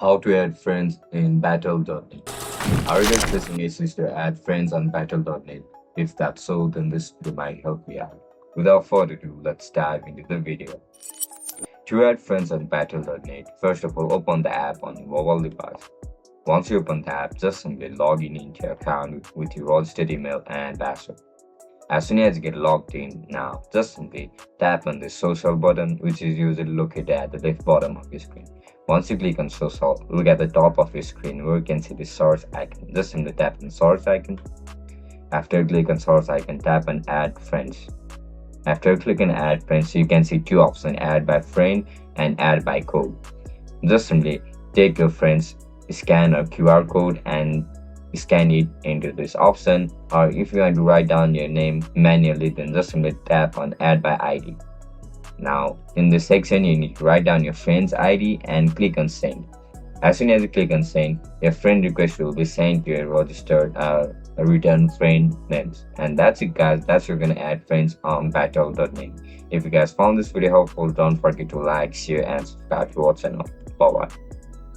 How to add friends in Battle.net. Are you guys facing issues to add friends on Battle.net? If that's so, then this video might help you out. Without further ado, let's dive into the video. To add friends on Battle.net, first of all, open the app on your mobile device. Once you open the app, just simply log in into your account with your registered email and password. As soon as you get logged in, now just simply tap on the social button, which is usually located at the left bottom of your screen. Once you click on social, look at the top of your screen where you can see the source icon. Just simply tap on source icon. After you click on source icon, tap on add friends. After clicking add friends, you can see two options: add by friend and add by code. Just simply take your friends, scan a QR code and scan it into this option, or if you want to write down your name manually, then just simply tap on add by ID. Now in this section you need to write down your friend's ID and click on send. As soon as you click on send, your friend request will be sent to your registered return friend names. And that's it guys, that's you're gonna add friends on Battle.net. If you guys found this video helpful, don't forget to like, share and subscribe to our channel. Bye bye.